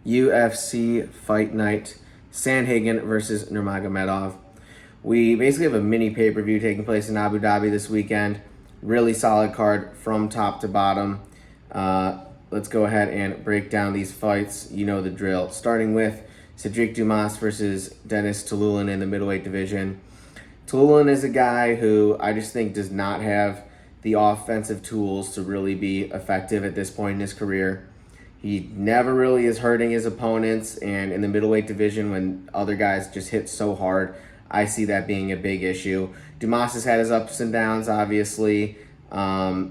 UFC Fight Night, Sandhagen versus Nurmagomedov. We basically have a mini pay-per-view taking place in Abu Dhabi this weekend. Really solid card from top to bottom. Let's go ahead and break down these fights. You know the drill. Starting with Sedriques Dumas versus Denis Tiuliulin in the middleweight division. Tiuliulin is a guy who I just think does not have the offensive tools to really be effective at this point in his career. He never really is hurting his opponents, and in the middleweight division when other guys just hit so hard, I see that being a big issue. Dumas has had his ups and downs, obviously. I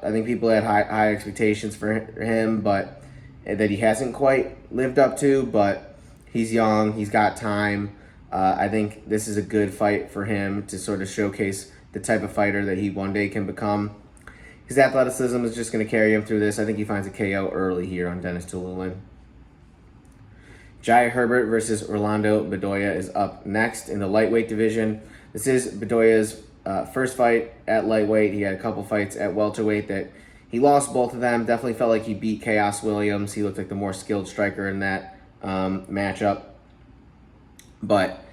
think people had high expectations for him, but that he hasn't quite lived up to, but he's young, he's got time. I think this is a good fight for him to sort of showcase the type of fighter that he one day can become. His athleticism is just going to carry him through this. I think he finds a KO early here on Denis Tiuliulin. Yahya Herbert versus Rolando Bedoya is up next in the lightweight division. This is Bedoya's first fight at lightweight. He had a couple fights at welterweight that he lost both of them. Definitely felt like he beat Chaos Williams. He looked like the more skilled striker in that matchup. But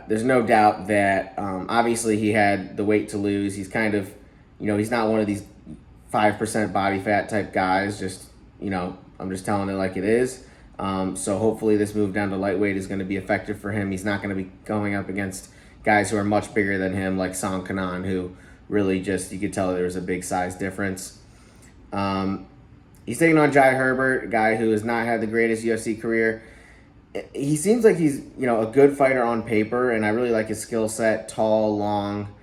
there's no doubt that obviously he had the weight to lose. He's kind of, he's not one of these 5% body fat type guys. I'm just telling it like it is. So hopefully this move down to lightweight is going to be effective for him. He's not going to be going up against guys who are much bigger than him, like Sandhagen, who really just, you could tell there was a big size difference. He's taking on Yahya Herbert, a guy who has not had the greatest UFC career. He seems like he's, a good fighter on paper, and I really like his skill set. Tall, long,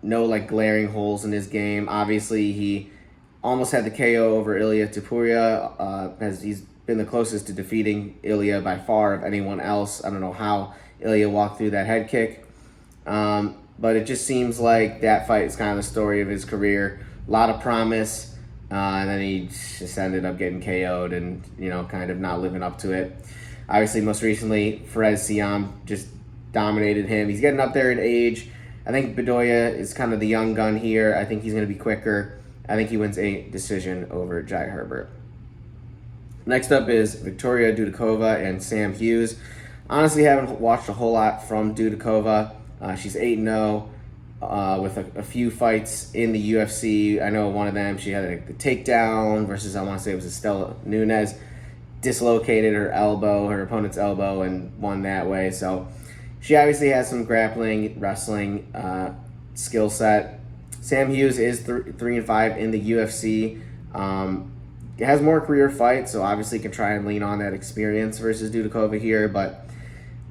no glaring holes in his game. Obviously, he almost had the KO over Ilia Topuria, as he's been the closest to defeating Ilia by far of anyone else. I don't know how Ilia walked through that head kick. But it just seems like that fight is kind of the story of his career. A lot of promise, and then he just ended up getting KO'd and, kind of not living up to it. Obviously, most recently, Fares Siam just dominated him. He's getting up there in age. I think Bedoya is kind of the young gun here. I think he's going to be quicker. I think he wins a decision over Yahya Herbert. Next up is Viktoriia Dudakova and Sam Hughes. Honestly, haven't watched a whole lot from Dudakova. She's 8-0 with a few fights in the UFC. I know one of them, she had the takedown versus, I want to say it was Estela Nunes, dislocated her opponent's elbow, and won that way. So she obviously has some grappling, wrestling skill set. Sam Hughes is 3-5 in the UFC. Has more career fights, so obviously can try and lean on that experience versus Dudakova here, but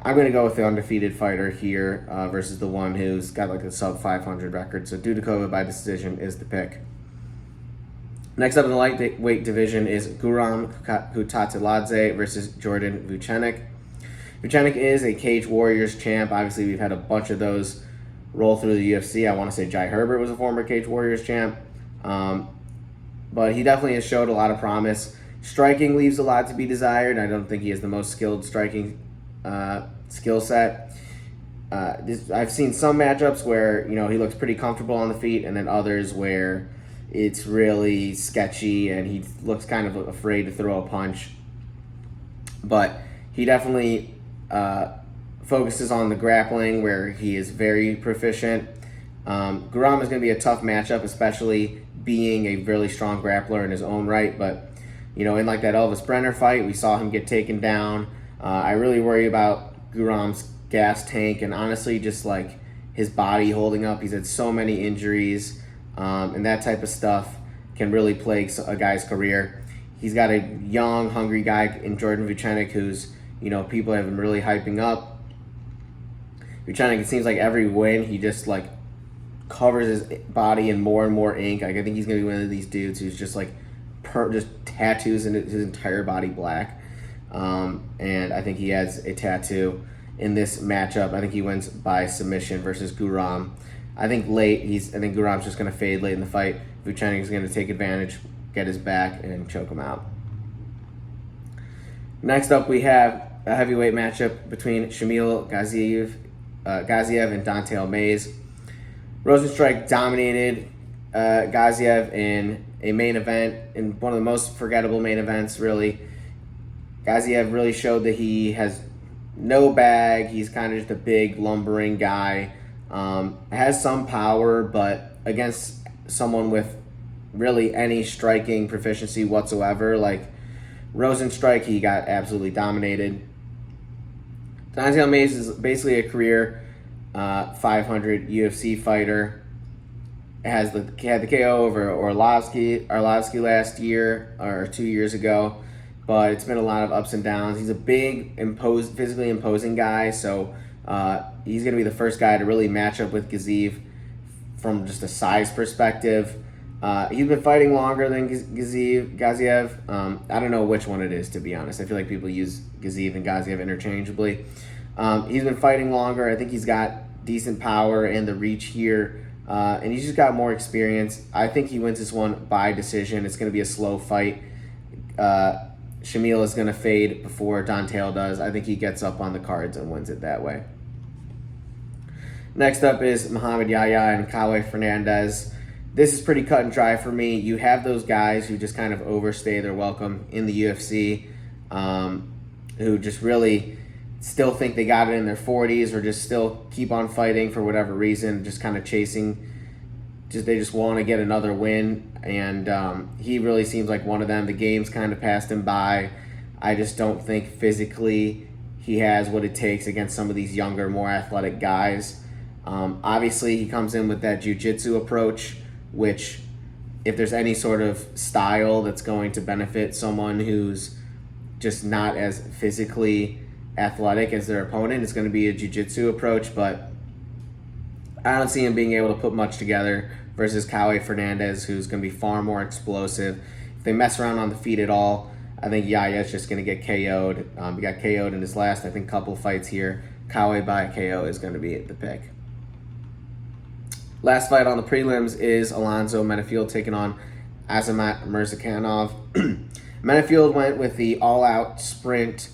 I'm going to go with the undefeated fighter here versus the one who's got a sub 500 record. So Dudakova by decision is the pick. Next up in the lightweight division is Guram Kutateladze versus Jordan Vucenic. Vucenic is a Cage Warriors champ. Obviously, we've had a bunch of those roll through the UFC. I want to say Yahya Herbert was a former Cage Warriors champ. But he definitely has showed a lot of promise. Striking leaves a lot to be desired. I don't think he has the most skilled striking skill set. I've seen some matchups where he looks pretty comfortable on the feet, and then others where it's really sketchy and he looks kind of afraid to throw a punch. But he definitely focuses on the grappling, where he is very proficient. Guram is going to be a tough matchup, especially being a really strong grappler in his own right. But in that Elves Brener fight, we saw him get taken down. I really worry about Guram's gas tank, and honestly just his body holding up. He's had so many injuries, and that type of stuff can really plague a guy's career. He's got a young, hungry guy in Jordan Vucenic who's, people have been really hyping up. Vucenic, it seems like every win, he just covers his body in more and more ink. I think he's going to be one of these dudes who's just just tattoos in his entire body black. And I think he has a tattoo in this matchup. I think he wins by submission versus Guram. I think Guram's just going to fade late in the fight. Vucenic is going to take advantage, get his back, and choke him out. Next up, we have a heavyweight matchup between Shamil Gaziev and Dante Almeida. Rosenstrike dominated Gaziev in a main event, in one of the most forgettable main events, really. Gaziev really showed that he has no bag. He's kind of just a big, lumbering guy. Has some power, but against someone with really any striking proficiency whatsoever, like Rosenstrike, he got absolutely dominated. Donzel Mays is basically a career 500 UFC fighter. Had the KO over Orlovsky last year or 2 years ago, but it's been a lot of ups and downs. He's a big, physically imposing guy, so he's going to be the first guy to really match up with Gaziev from just a size perspective. He's been fighting longer than Gaziev. I don't know which one it is, to be honest. I feel like people use Gaziev and Gaziev interchangeably. He's been fighting longer. I think he's got decent power and the reach here, and he's just got more experience. I think he wins this one by decision. It's going to be a slow fight. Shamil is going to fade before Dontail does. I think he gets up on the cards and wins it that way. Next up is Mohammad Yahya and Kauê Fernandes. This is pretty cut and dry for me. You have those guys who just kind of overstay their welcome in the UFC, who just really still think they got it in their 40s or just still keep on fighting for whatever reason, just kind of chasing. They just want to get another win, and he really seems like one of them. The game's kind of passed him by. I just don't think physically he has what it takes against some of these younger, more athletic guys. Obviously, he comes in with that jiu-jitsu approach, which if there's any sort of style that's going to benefit someone who's just not as physically athletic as their opponent, it's going to be a jiu-jitsu approach, but I don't see him being able to put much together versus Kauê Fernandes, who's going to be far more explosive. If they mess around on the feet at all, I think Yahya's just going to get KO'd. He got KO'd in his last, I think, couple fights here. Kauê by KO is going to be the pick. Last fight on the prelims is Alonzo Menifield taking on Azamat Murzakanov. Menifield went with the all-out sprint,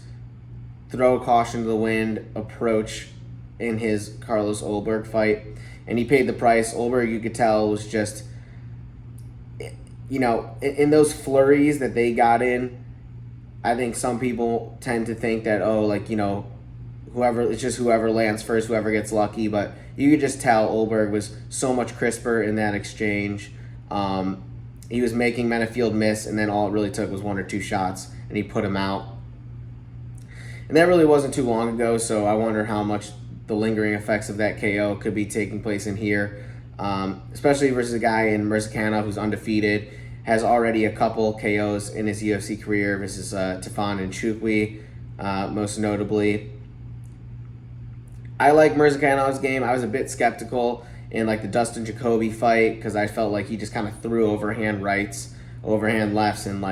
throw caution to the wind approach in his Carlos Ulberg fight, and he paid the price. Ulberg, you could tell, was just, in those flurries that they got in, I think some people tend to think that, whoever lands first, whoever gets lucky, but you could just tell Ulberg was so much crisper in that exchange. He was making Menifield miss, and then all it really took was one or two shots, and he put him out. And that really wasn't too long ago, so I wonder how much the lingering effects of that KO could be taking place in here, especially versus a guy in Murzakanov who's undefeated, has already a couple KOs in his UFC career versus Tefan and Chukwi, most notably. I like Murzakanov's game. I was a bit skeptical in the Dustin Jacoby fight because I felt like he just kind of threw overhand rights, overhand lefts, and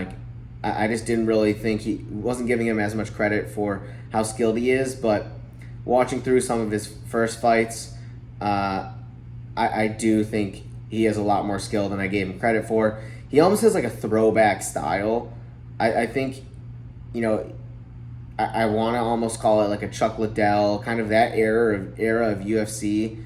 I just didn't really think he wasn't giving him as much credit for how skilled he is. But watching through some of his first fights, I do think he has a lot more skill than I gave him credit for. He almost has a throwback style. I think, I want to almost call it a Chuck Liddell, kind of that era of UFC.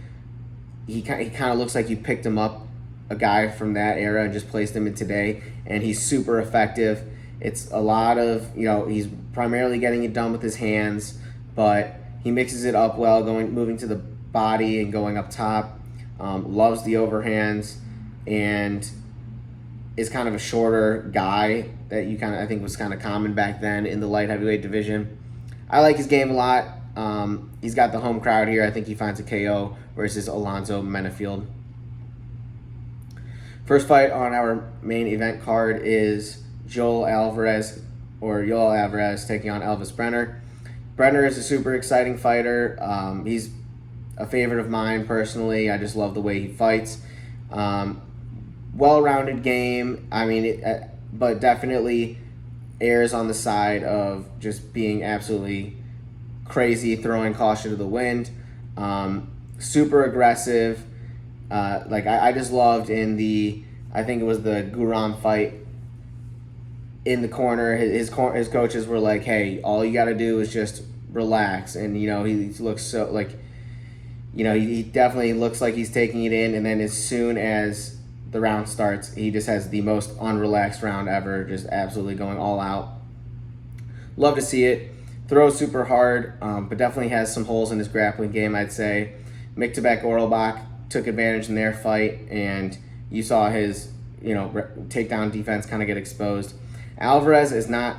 He kind of looks like you picked him up, a guy from that era, and just placed him in today, and he's super effective. It's a lot of, he's primarily getting it done with his hands, but he mixes it up well, moving to the body and going up top. Loves the overhands, and is kind of a shorter guy that I think was kind of common back then in the light heavyweight division. I like his game a lot. He's got the home crowd here. I think he finds a KO versus Alonzo Menifield. First fight on our main event card is Yoel Alvarez taking on Elves Brener. Brener is a super exciting fighter. He's a favorite of mine personally. I just love the way he fights. Well-rounded game. But definitely errs on the side of just being absolutely crazy, throwing caution to the wind. Super aggressive. I just loved I think it was the Guram fight, in the corner, his coaches were like, hey, all you got to do is just relax. And, he looks so, he definitely looks like he's taking it in. And then as soon as the round starts, he just has the most unrelaxed round ever, just absolutely going all out. Love to see it. Throws super hard, but definitely has some holes in his grappling game, I'd say. Miktabek Orelbach took advantage in their fight, and you saw his takedown defense kind of get exposed. Álvarez is not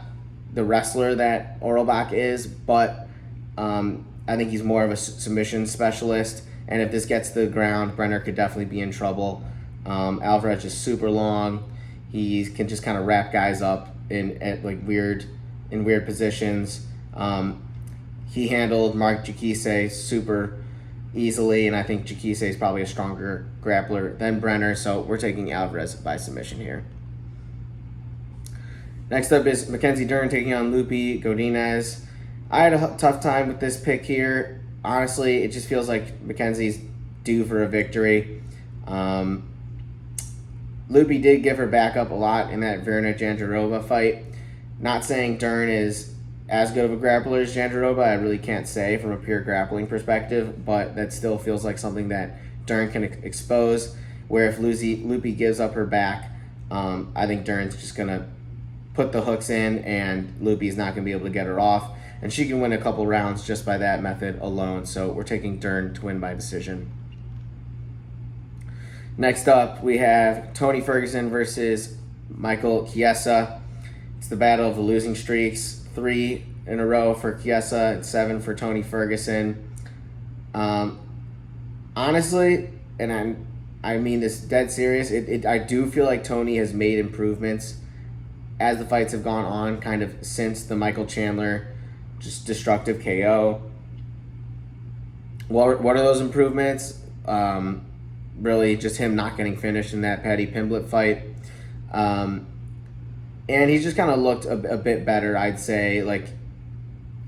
the wrestler that Orelbach is, but I think he's more of a submission specialist, and if this gets to the ground, Brener could definitely be in trouble. Álvarez is super long. He can just kind of wrap guys up in weird positions. He handled Mark Jakise super easily, and I think Jakise is probably a stronger grappler than Brener, so we're taking Álvarez by submission here. Next up is Mackenzie Dern taking on Loopy Godínez. I had a tough time with this pick here. Honestly, it just feels like Mackenzie's due for a victory. Loopy did give her back up a lot in that Verna-Jandiroba fight. Not saying Dern is as good of a grappler as Jandiroba, I really can't say from a pure grappling perspective, but that still feels like something that Dern can expose, where if Loopy gives up her back, I think Dern's just going to put the hooks in, and Loopy's not going to be able to get her off, and she can win a couple rounds just by that method alone, so we're taking Dern to win by decision. Next up, we have Tony Ferguson versus Michael Chiesa. It's the battle of the losing streaks. 3 in a row for Chiesa and 7 for Tony Ferguson. Honestly, and I mean this dead serious, I do feel like Tony has made improvements as the fights have gone on, kind of since the Michael Chandler just destructive KO. What are those improvements? Really just him not getting finished in that Paddy Pimblett fight. And he's just kind of looked a bit better, I'd say. Like,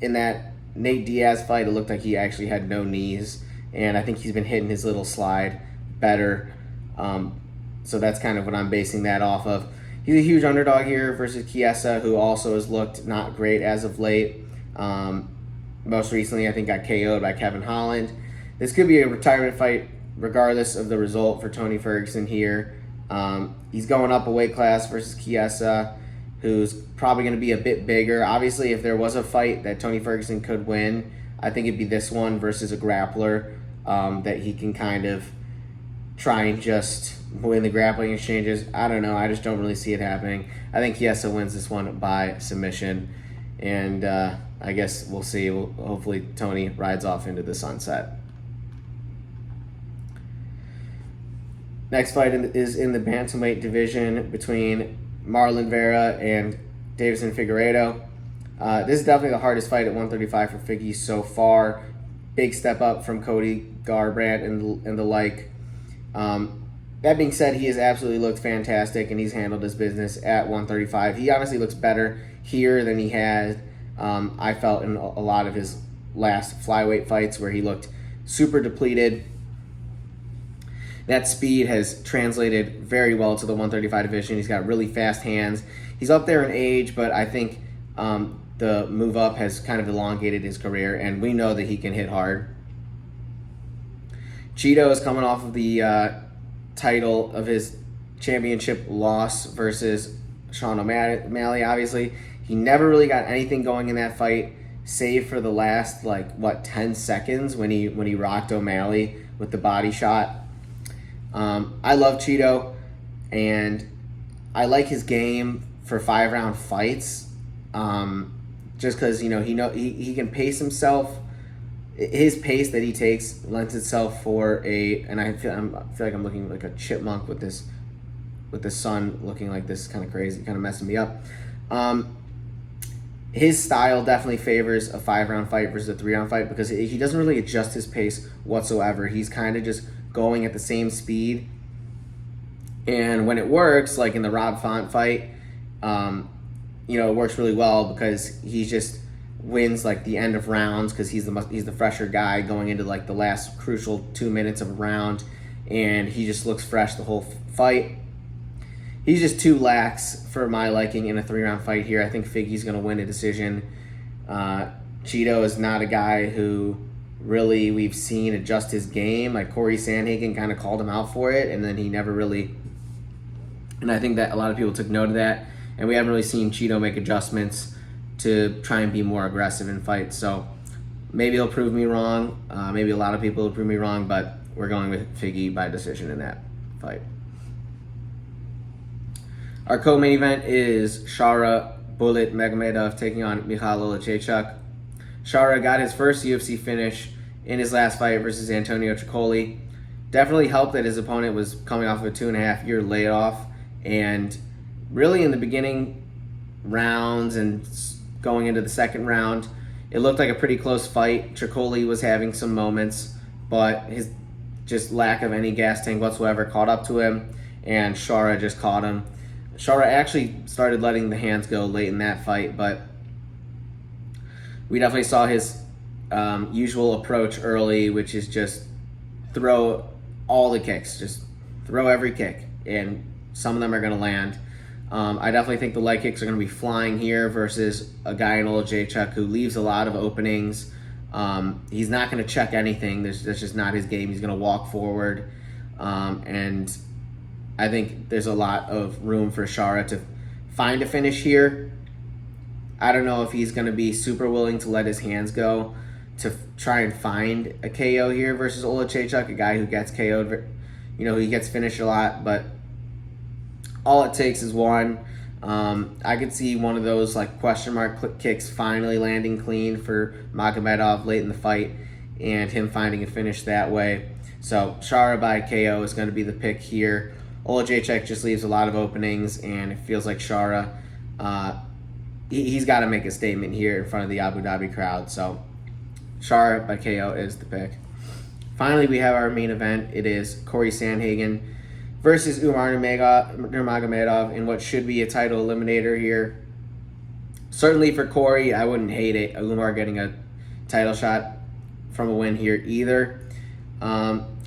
in that Nate Diaz fight, it looked like he actually had no knees. And I think he's been hitting his little slide better. So that's kind of what I'm basing that off of. He's a huge underdog here versus Chiesa, who also has looked not great as of late. Most recently, I think got KO'd by Kevin Holland. This could be a retirement fight regardless of the result for Tony Ferguson here. He's going up a weight class versus Chiesa, who's probably going to be a bit bigger. Obviously, if there was a fight that Tony Ferguson could win, I think it'd be this one versus a grappler that he can kind of try and just win the grappling exchanges. I don't know. I just don't really see it happening. I think Chiesa wins this one by submission, and I guess we'll see. Hopefully Tony rides off into the sunset. Next fight is in the bantamweight division between Marlon Vera and Davison Figueiredo. This is definitely the hardest fight at 135 for Figgy so far. Big step up from Cody Garbrandt and the like. That being said, he has absolutely looked fantastic, and he's handled his business at 135. He honestly looks better here than he had, I felt, in a lot of his last flyweight fights where he looked super depleted. That speed has translated very well to the 135 division. He's got really fast hands. He's up there in age, but I think the move up has kind of elongated his career, and we know that he can hit hard. Cheeto is coming off of the title of his championship loss versus Sean O'Malley, obviously. He never really got anything going in that fight, save for the last, 10 seconds when he rocked O'Malley with the body shot. I love Cheeto, and I like his game for 5-round fights, just because he can pace himself. His pace that he takes lends itself for and I feel like I'm looking like a chipmunk with the sun looking like this, kind of crazy, kind of messing me up. His style definitely favors a 5-round fight versus a 3-round fight because he doesn't really adjust his pace whatsoever. He's kind of just going at the same speed, and when it works, like in the Rob Font fight, it works really well because he just wins the end of rounds because he's the fresher guy going into the last crucial 2 minutes of a round, and he just looks fresh the whole fight. He's just too lax for my liking in a 3-round fight here. I think Figgy's going to win a decision. Cheeto is not a guy who really we've seen adjust his game. Corey Sandhagen kind of called him out for it, and then he never really... And I think that a lot of people took note of that, and we haven't really seen Cheeto make adjustments to try and be more aggressive in fights. So maybe he'll prove me wrong. Maybe a lot of people will prove me wrong, but we're going with Figgy by decision in that fight. Our co-main event is Shara Bullet Magomedov taking on Michal Oleksiejczuk. Shara got his first UFC finish in his last fight versus Antonio Tricoli. Definitely helped that his opponent was coming off of a 2.5-year layoff, and really in the beginning rounds and going into the second round, it looked like a pretty close fight. Tricoli was having some moments, but his just lack of any gas tank whatsoever caught up to him, and Shara just caught him. Shara actually started letting the hands go late in that fight, but we definitely saw his usual approach early, which is just throw all the kicks, just throw every kick, and some of them are going to land. I definitely think the leg kicks are going to be flying here versus a guy in Oleksiejczuk who leaves a lot of openings. He's not going to check anything. That's just not his game. He's going to walk forward, and I think there's a lot of room for Shara to find a finish here. I don't know if he's going to be super willing to let his hands go to try and find a KO here versus Oleksiejczuk, a guy who gets KO'd. He gets finished a lot, but all it takes is one. I could see one of those like question mark kicks finally landing clean for Magomedov late in the fight and him finding a finish that way. So Shara by KO is going to be the pick here. Oleksiejczuk just leaves a lot of openings, and it feels like Shara, he's got to make a statement here in front of the Abu Dhabi crowd. So Shara by KO is the pick. Finally, we have our main event. It is Corey Sandhagen versus Umar Nurmagomedov in what should be a title eliminator here. Certainly for Corey, I wouldn't hate it. Umar getting a title shot from a win here either.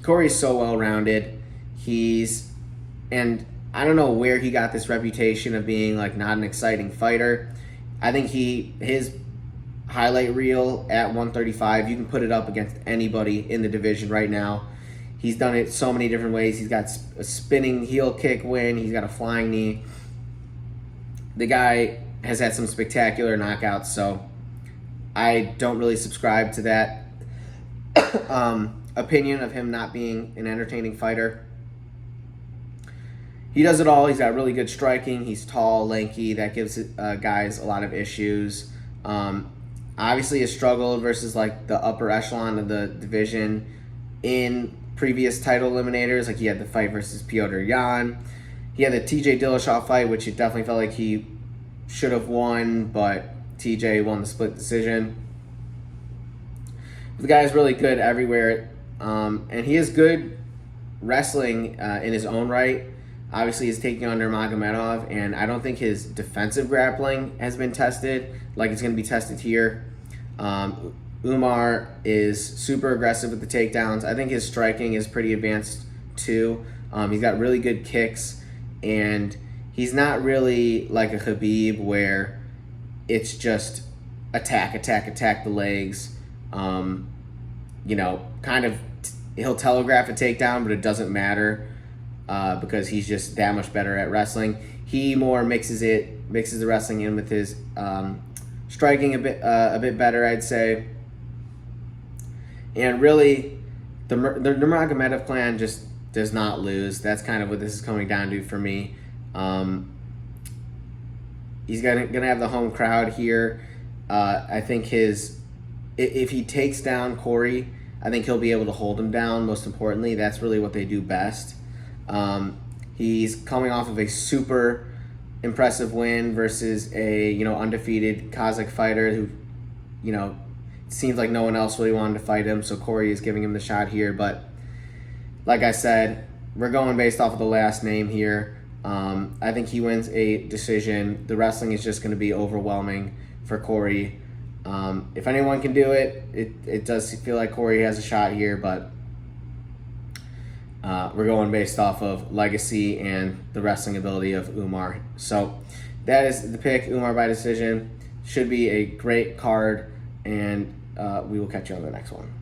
Corey's so well-rounded. And I don't know where he got this reputation of being like not an exciting fighter. I think his highlight reel at 135, you can put it up against anybody in the division right now. He's done it so many different ways. He's got a spinning heel kick win. He's got a flying knee. The guy has had some spectacular knockouts, so I don't really subscribe to that opinion of him not being an entertaining fighter. He does it all. He's got really good striking. He's tall, lanky. That gives guys a lot of issues. Obviously, has struggled versus like the upper echelon of the division in previous title eliminators. Like he had the fight versus Piotr Jan. He had the TJ Dillashaw fight, which it definitely felt like he should have won, but TJ won the split decision. The guy is really good everywhere, and he is good wrestling in his own right. Obviously, he's taking on Nurmagomedov, and I don't think his defensive grappling has been tested like it's going to be tested here. Umar is super aggressive with the takedowns. I think his striking is pretty advanced too. He's got really good kicks, and he's not really like a Khabib where it's just attack the legs. He'll telegraph a takedown, but it doesn't matter. Because he's just that much better at wrestling. He more mixes the wrestling in with his striking a bit better, I'd say. And really, the Nurmagomedov clan just does not lose. That's kind of what this is coming down to for me. He's gonna have the home crowd here. I think if he takes down Corey, I think he'll be able to hold him down. Most importantly, that's really what they do best. He's coming off of a super impressive win versus a undefeated Kazakh fighter who it seems like no one else really wanted to fight him, so Corey is giving him the shot here. But like I said, we're going based off of the last name here. I think he wins a decision. The wrestling is just going to be overwhelming for Corey. If anyone can do it, it does feel like Corey has a shot here, but we're going based off of legacy and the wrestling ability of Umar. So that is the pick, Umar by decision. Should be a great card, and we will catch you on the next one.